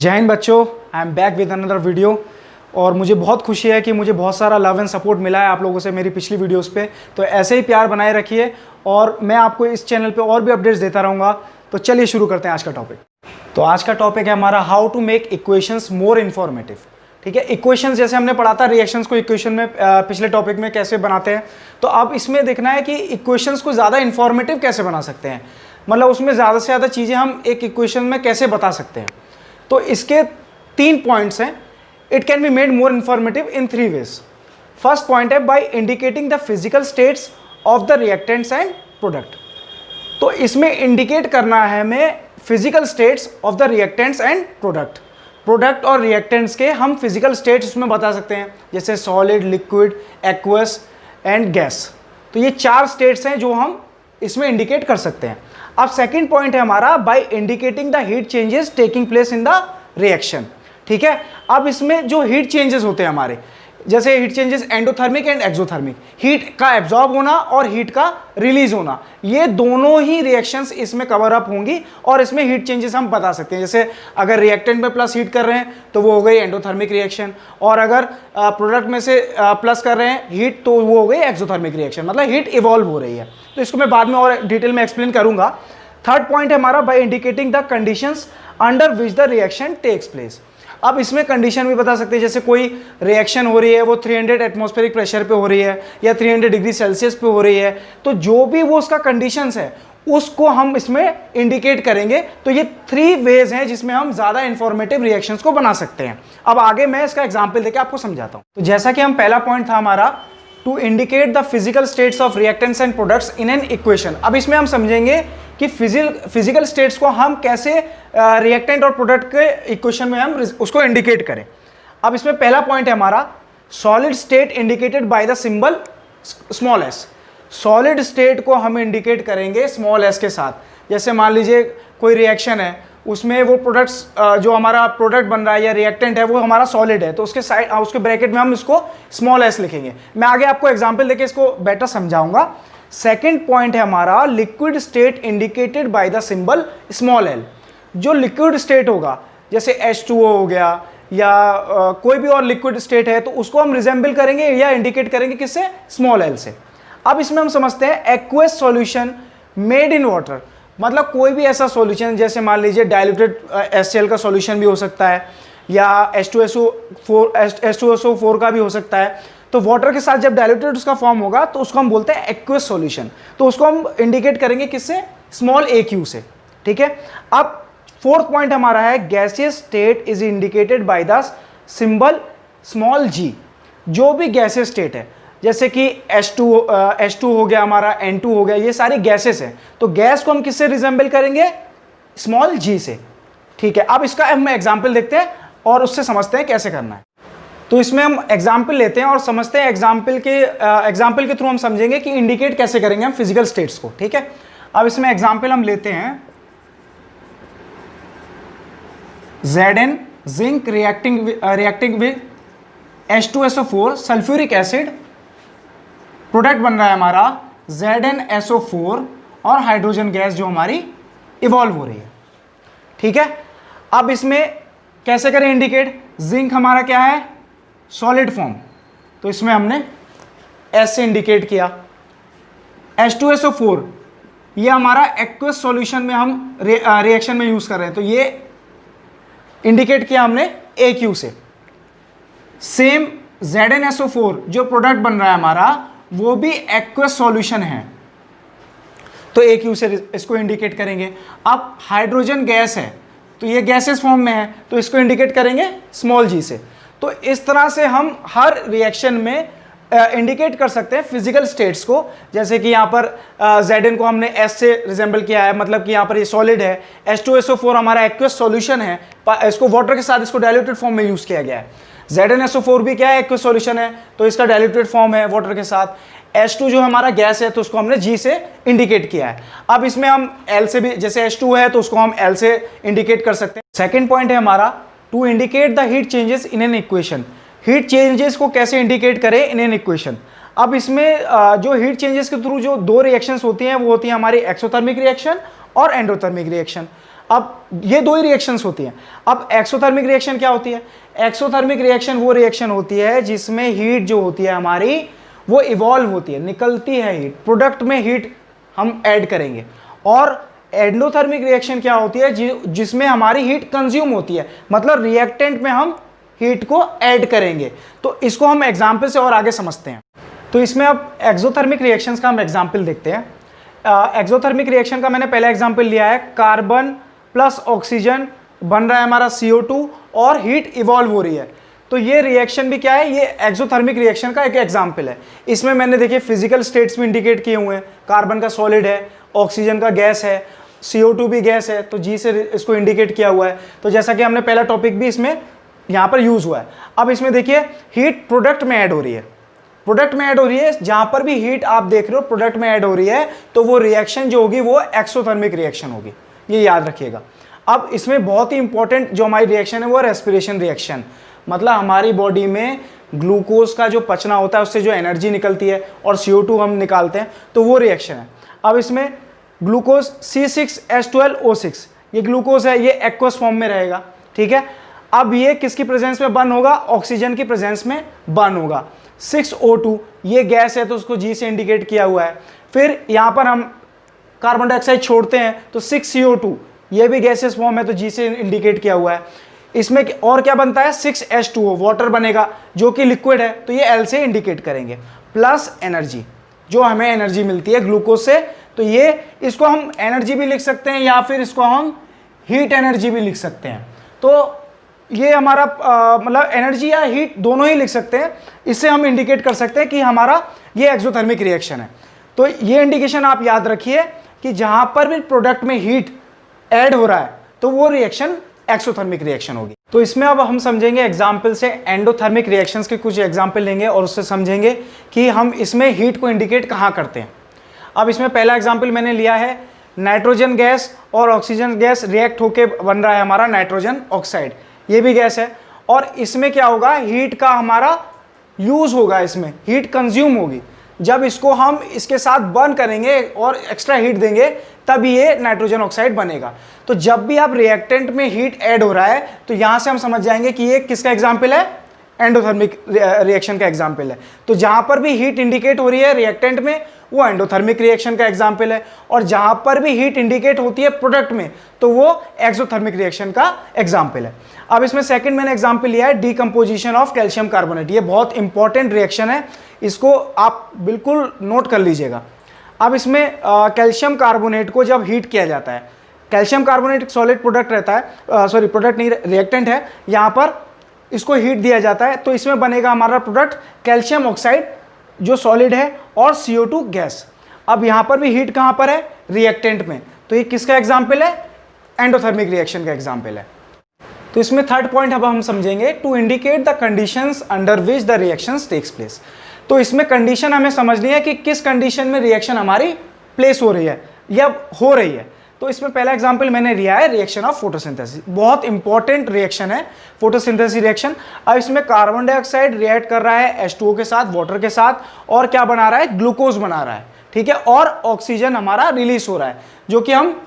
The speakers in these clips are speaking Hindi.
जय हिंद बच्चों, I am back with another video. और मुझे बहुत खुशी है कि मुझे बहुत सारा लव एंड सपोर्ट मिला है आप लोगों से मेरी पिछली वीडियोस पे। तो ऐसे ही प्यार बनाए रखिए और मैं आपको इस चैनल पे और भी अपडेट्स देता रहूँगा। तो चलिए शुरू करते हैं आज का टॉपिक। तो आज का टॉपिक है हमारा how to make equations more informative. ठीक है, इक्वेशंस जैसे हमने पढ़ा था रिएक्शंस को इक्वेशन में पिछले टॉपिक में कैसे बनाते हैं, तो अब इसमें देखना है कि इक्वेशंस को ज़्यादा इन्फॉर्मेटिव कैसे बना सकते हैं, मतलब उसमें ज़्यादा से ज़्यादा चीज़ें हम एक इक्वेशन में कैसे बता सकते हैं। तो इसके 3 पॉइंट्स हैं। It can be made more informative in 3 ways. First point है by indicating the physical states of the reactants and product. तो इसमें इंडिकेट करना है हमें physical states of the reactants and product और रिएक्टेंट्स के हम फिजिकल स्टेट्स उसमें बता सकते हैं, जैसे solid, liquid, aqueous and gas. तो ये 4 स्टेट्स हैं जो हम इसमें इंडिकेट कर सकते हैं। अब सेकंड पॉइंट है हमारा by indicating the heat changes taking place in the reaction. ठीक है, अब इसमें जो हीट चेंजेस होते हैं हमारे, जैसे heat changes endothermic and exothermic, heat का एब्जॉर्ब होना और हीट का रिलीज होना, ये दोनों ही रिएक्शंस इसमें कवर अप होंगी और इसमें हीट चेंजेस हम बता सकते हैं। जैसे अगर रिएक्टेंट में प्लस हीट कर रहे हैं तो वो हो गई एंडोथर्मिक रिएक्शन, और अगर प्रोडक्ट में से प्लस कर रहे हैं हीट तो वो हो गई एक्सोथर्मिक रिएक्शन, मतलब हीट इवॉल्व हो रही है। तो इसको मैं बाद में और डिटेल में एक्सप्लेन करूंगा। थर्ड पॉइंट है हमारा by indicating the conditions under which the reaction takes place. अब इसमें कंडीशन भी बता सकते हैं, जैसे कोई रिएक्शन हो रही है वो 300 एटमॉस्फेरिक प्रेशर पे हो रही है या 300 डिग्री सेल्सियस पे हो रही है, तो जो भी वो उसका कंडीशंस है उसको हम इसमें इंडिकेट करेंगे। तो ये 3 वेज हैं जिसमें हम ज़्यादा इंफॉर्मेटिव रिएक्शंस को बना सकते हैं। अब आगे मैं इसका एग्जाम्पल देके आपको समझाता हूँ। तो जैसा कि हम पहला पॉइंट था हमारा to indicate the physical states of reactants and products in an equation. अब इसमें हम समझेंगे कि फिजिकल स्टेट्स को हम कैसे रिएक्टेंट और प्रोडक्ट के इक्वेशन में हम उसको इंडिकेट करें। अब इसमें पहला पॉइंट है हमारा solid state indicated by the symbol small S. Solid state को हम इंडिकेट करेंगे स्मॉल एस के साथ। जैसे मान लीजिए कोई रिएक्शन है, उसमें वो प्रोडक्ट्स जो हमारा प्रोडक्ट बन रहा है या रिएक्टेंट है वो हमारा सॉलिड है, तो उसके साइड उसके ब्रैकेट में हम इसको स्मॉल एस लिखेंगे। मैं आगे आपको एग्जांपल देके इसको बेटर समझाऊंगा। सेकंड पॉइंट है हमारा liquid state indicated by the symbol small L. जो लिक्विड स्टेट होगा, जैसे H2O हो गया या कोई भी और लिक्विड स्टेट है, तो उसको हम रिजेंबल करेंगे या इंडिकेट करेंगे किससे, स्मॉल एल से। अब इसमें हम समझते हैं aqueous solution made in water, मतलब कोई भी ऐसा सॉल्यूशन, जैसे मान लीजिए डाइल्यूटेड HCl का सॉल्यूशन भी हो सकता है या H2SO4 का भी हो सकता है। तो वाटर के साथ जब डाइल्यूटेड उसका फॉर्म होगा तो उसको हम बोलते हैं एक्वस सॉल्यूशन। तो उसको हम इंडिकेट करेंगे किससे, स्मॉल AQ से। ठीक है, अब फोर्थ पॉइंट हमारा है gaseous state is indicated by the symbol small g। जो भी गैसियस स्टेट है, जैसे कि H2 हो गया हमारा, N2 हो गया, ये सारी गैसेस हैं, तो गैस को हम किससे रिजेंबल करेंगे, स्मॉल g से। ठीक है, अब इसका हम एग्जाम्पल देखते हैं और उससे समझते हैं कैसे करना है। तो इसमें हम एग्जाम्पल लेते हैं और समझते हैं एग्जाम्पल के थ्रू हम समझेंगे कि इंडिकेट कैसे करेंगे हम फिजिकल स्टेट्स को। ठीक है, अब इसमें एग्जाम्पल हम लेते हैं Zn zinc reacting with H2SO4 sulphuric acid, product बन रहा है हमारा ZnSO4 और हाइड्रोजन गैस जो हमारी इवॉल्व हो रही है। ठीक है, अब इसमें कैसे करें इंडिकेट, जिंक हमारा क्या है, सॉलिड फॉर्म, तो इसमें हमने S से इंडिकेट किया। H2SO4 ये हमारा एक्वस सॉल्यूशन में हम रिएक्शन में यूज कर रहे हैं, तो ये इंडिकेट किया हमने AQ से। सेम ZnSO4 जो प्रोडक्ट बन रहा है हमारा वो भी एक्वस सॉल्यूशन है, तो AQ से इसको इंडिकेट करेंगे। अब हाइड्रोजन गैस है तो ये गैसेस फॉर्म में है, तो इसको इंडिकेट करेंगे स्मॉल g से। तो इस तरह से हम हर रिएक्शन में इंडिकेट कर सकते हैं फिजिकल स्टेट्स को। जैसे कि यहाँ पर Zn को हमने S से रिजेंबल किया है, मतलब कि यहाँ पर ये सॉलिड है, H2SO4 हमारा एक्वस सॉल्यूशन है, इसको वाटर के साथ इसको डाइल्यूटेड फॉर्म में यूज किया गया है। ZnSO4 भी क्या है, एक्वस सॉल्यूशन है, तो इसका डाइल्यूटेड फॉर्म है वाटर के साथ। H2 जो हमारा गैस है तो उसको हमने G से इंडिकेट किया है। अब इसमें हम L से भी, जैसे H2 है तो उसको हम L से इंडिकेट कर सकते हैं। सेकेंड पॉइंट है हमारा to indicate the heat changes in an equation. Heat changes को कैसे इंडिकेट करें इन एन इक्वेशन। अब इसमें जो हीट चेंजेस के थ्रू जो 2 रिएक्शंस होती हैं वो होती हैं हमारी एक्सोथर्मिक रिएक्शन और एंडोथर्मिक रिएक्शन। अब ये दो ही रिएक्शंस होती हैं। अब एक्सोथर्मिक रिएक्शन क्या होती है? एक्सोथर्मिक रिएक्शन वो रिएक्शन होती है जिसमें हीट जो होती है हमारी वो इवॉल्व होती है, निकलती है हीट, प्रोडक्ट में हीट हम ऐड करेंगे। और एंडोथर्मिक रिएक्शन क्या होती है? जिसमें हमारी हीट कंज्यूम होती है, मतलब रिएक्टेंट में हम हीट को ऐड करेंगे। तो इसको हम एग्जाम्पल से और आगे समझते हैं। तो इसमें अब एक्सोथर्मिक रिएक्शंस का हम एग्जाम्पल देखते हैं। एक्सोथर्मिक रिएक्शन का मैंने पहला एग्जाम्पल लिया है, कार्बन प्लस ऑक्सीजन बन रहा है हमारा CO2 और हीट इवॉल्व हो रही है। तो ये रिएक्शन भी क्या है? ये एक्सोथर्मिक रिएक्शन का एक एग्जाम्पल है। इसमें मैंने देखिए फिजिकल स्टेट्स भी इंडिकेट किए हुए हैं। कार्बन का सॉलिड है, ऑक्सीजन का गैस है, CO2 भी गैस है, तो G से इसको इंडिकेट किया हुआ है। तो जैसा कि हमने पहला टॉपिक भी इसमें यहाँ पर यूज हुआ है। अब इसमें देखिए हीट प्रोडक्ट में ऐड हो रही है, प्रोडक्ट में ऐड हो रही है। जहां पर भी हीट आप देख रहे हो प्रोडक्ट में ऐड हो रही है, तो वो रिएक्शन जो होगी वो एक्सोथर्मिक रिएक्शन होगी, ये याद रखिएगा। अब इसमें बहुत ही इंपॉर्टेंट जो हमारी रिएक्शन है वो रेस्पिरेशन रिएक्शन, मतलब हमारी बॉडी में ग्लूकोज का जो पचना होता है उससे जो एनर्जी निकलती है और CO2 हम निकालते हैं, तो वो रिएक्शन है। अब इसमें ग्लूकोज C6H12O6, ये ग्लूकोज है, ये एक्वस फॉर्म में रहेगा, ठीक है। अब ये किसकी प्रेजेंस में बर्न होगा? ऑक्सीजन की प्रेजेंस में बर्न होगा। 6O2 ये गैस है तो उसको G से इंडिकेट किया हुआ है। फिर यहाँ पर हम कार्बन डाइऑक्साइड छोड़ते हैं तो 6CO2 ये भी गैसेस फॉर्म है तो G से इंडिकेट किया हुआ है। इसमें और क्या बनता है? 6H2O वाटर बनेगा जो कि लिक्विड है, तो ये L से इंडिकेट करेंगे। प्लस एनर्जी, जो हमें एनर्जी मिलती है ग्लूकोज से, तो ये इसको हम एनर्जी भी लिख सकते हैं या फिर इसको हम हीट एनर्जी भी लिख सकते हैं। तो ये हमारा मतलब एनर्जी या हीट दोनों ही लिख सकते हैं। इससे हम इंडिकेट कर सकते हैं कि हमारा ये एक्सोथर्मिक रिएक्शन है। तो ये इंडिकेशन आप याद रखिए कि जहां पर भी प्रोडक्ट में हीट ऐड हो रहा है तो वो रिएक्शन एक्सोथर्मिक रिएक्शन होगी। तो इसमें अब हम समझेंगे एग्जाम्पल से, एंडोथर्मिक रिएक्शंस के कुछ एग्जाम्पल लेंगे और उससे समझेंगे कि हम इसमें हीट को इंडिकेट कहाँ करते हैं। अब इसमें पहला एग्जाम्पल मैंने लिया है, नाइट्रोजन गैस और ऑक्सीजन गैस रिएक्ट होकर बन रहा है हमारा नाइट्रोजन ऑक्साइड, ये भी गैस है। और इसमें क्या होगा? हीट का हमारा यूज होगा, इसमें हीट कंज्यूम होगी। जब इसको हम इसके साथ बर्न करेंगे और एक्स्ट्रा हीट देंगे तब ये नाइट्रोजन ऑक्साइड बनेगा। तो जब भी आप रिएक्टेंट में हीट ऐड हो रहा है तो यहां से हम समझ जाएंगे कि ये किसका एग्जाम्पल है? एंडोथर्मिक रिएक्शन का एग्जाम्पल है। तो जहां पर भी हीट इंडिकेट हो रही है रिएक्टेंट में वो एंडोथर्मिक रिएक्शन का एग्जाम्पल है, और जहां पर भी हीट इंडिकेट होती है प्रोडक्ट में तो वो एक्सोथर्मिक रिएक्शन का एग्जाम्पल है। अब इसमें सेकंड मैंने एग्जाम्पल लिया है डीकंपोजिशन ऑफ कैल्शियम कार्बोनेट। ये बहुत इंपॉर्टेंट रिएक्शन है, इसको आप बिल्कुल नोट कर लीजिएगा। अब इसमें कैल्शियम कार्बोनेट को जब हीट किया जाता है, कैल्शियम कार्बोनेट एक सॉलिड प्रोडक्ट रहता है, सॉरी प्रोडक्ट नहीं, रिएक्टेंट है, यहाँ पर इसको हीट दिया जाता है तो इसमें बनेगा हमारा प्रोडक्ट कैल्शियम ऑक्साइड जो सॉलिड है और CO2 गैस। अब यहाँ पर भी हीट कहाँ पर है? रिएक्टेंट में, तो ये किसका एग्जाम्पल है? एंडोथर्मिक रिएक्शन का एग्जाम्पल है। तो इसमें थर्ड पॉइंट अब हम समझेंगे, to indicate the conditions under which the reactions takes place. तो इसमें कंडीशन हमें समझनी है कि किस कंडीशन में रिएक्शन हमारी प्लेस हो रही है या हो रही है। तो इसमें पहला एग्जांपल मैंने लिया है रिएक्शन ऑफ फोटोसिंथेसिस, बहुत इंपॉर्टेंट रिएक्शन है फोटोसिंथेसिस रिएक्शन। अब इसमें कार्बन डाइऑक्साइड रिएक्ट कर रहा है H2O के साथ, वाटर के साथ, और क्या बना रहा है? ग्लूकोज बना रहा है, ठीक है। और ऑक्सीजन हमारा रिलीज हो रहा है जो कि हम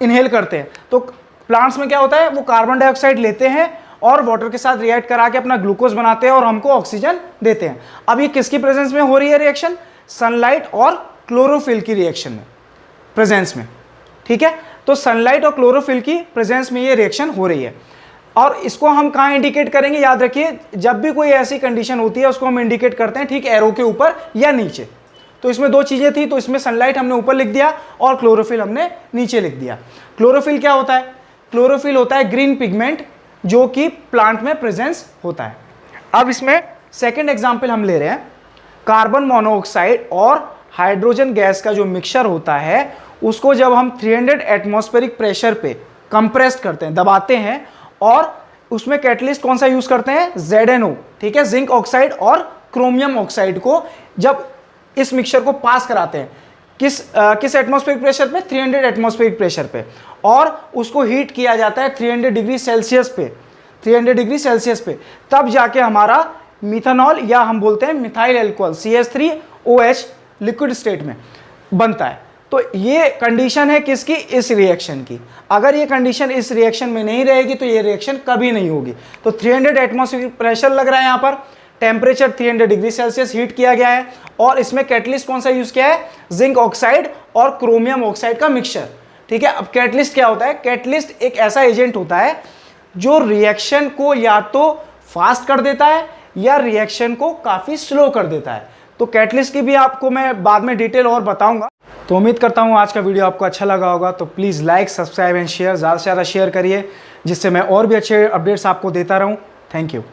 इनहेल करते हैं। तो प्लांट्स में क्या होता है? वो कार्बन डाइऑक्साइड लेते हैं और वाटर के साथ रिएक्ट करा के अपना ग्लूकोज बनाते हैं और हमको ऑक्सीजन देते हैं। अब ये किसकी प्रेजेंस में हो रही है रिएक्शन? सनलाइट और क्लोरोफिल की रिएक्शन में, प्रेजेंस में, ठीक है। तो सनलाइट और क्लोरोफिल की प्रेजेंस में ये रिएक्शन हो रही है। और इसको हम कहाँ इंडिकेट करेंगे? याद रखिए, जब भी कोई ऐसी कंडीशन होती है उसको हम इंडिकेट करते हैं ठीक एरो के ऊपर या नीचे। तो इसमें दो चीजें थी, तो इसमें सनलाइट हमने ऊपर लिख दिया और क्लोरोफिल हमने नीचे लिख दिया। क्लोरोफिल क्या होता है? क्लोरोफिल होता है ग्रीन पिगमेंट जो कि प्लांट में प्रेजेंस होता है। अब इसमें सेकंड एग्जांपल हम ले रहे हैं, कार्बन मोनोऑक्साइड और हाइड्रोजन गैस का जो मिक्सचर होता है उसको जब हम 300 एटमॉस्फेरिक प्रेशर पे कंप्रेस करते हैं, दबाते हैं, और उसमें कैटलिस्ट कौन सा यूज करते हैं? ZNO, ठीक है, जिंक ऑक्साइड और क्रोमियम ऑक्साइड को जब इस मिक्सचर को पास कराते हैं किस एटमॉस्फेरिक प्रेशर पे? 300 एटमॉस्फेरिक प्रेशर पे, और उसको हीट किया जाता है 300 डिग्री सेल्सियस पे, 300 डिग्री सेल्सियस पे, तब जाके हमारा मिथानॉल या हम बोलते हैं methyl alcohol CH3OH liquid state में बनता है। तो ये कंडीशन है किसकी, इस रिएक्शन की। अगर ये कंडीशन इस रिएक्शन में नहीं रहेगी तो ये रिएक्शन कभी नहीं होगी। तो 300 एटमॉस्फेरिक प्रेशर लग रहा है, यहाँ पर टेम्परेचर 300 डिग्री सेल्सियस हीट किया गया है, और इसमें कैटलिस्ट कौन सा यूज किया है, जिंक ऑक्साइड और क्रोमियम ऑक्साइड का मिक्सचर। ठीक है, अब कैटलिस्ट क्या होता है, कैटलिस्ट एक ऐसा एजेंट होता है जो रिएक्शन को या तो फास्ट कर देता है या रिएक्शन को काफी स्लो कर देता है। तो कैटलिस्ट की भी आपको मैं बाद में डिटेल और बताऊंगा। तो उम्मीद करता हूँ आज का वीडियो आपको अच्छा लगा होगा। तो please like, subscribe and share, ज़्यादा से ज़्यादा शेयर करिए, जिससे मैं और भी अच्छे अपडेट्स आपको देता रहूँ। Thank you.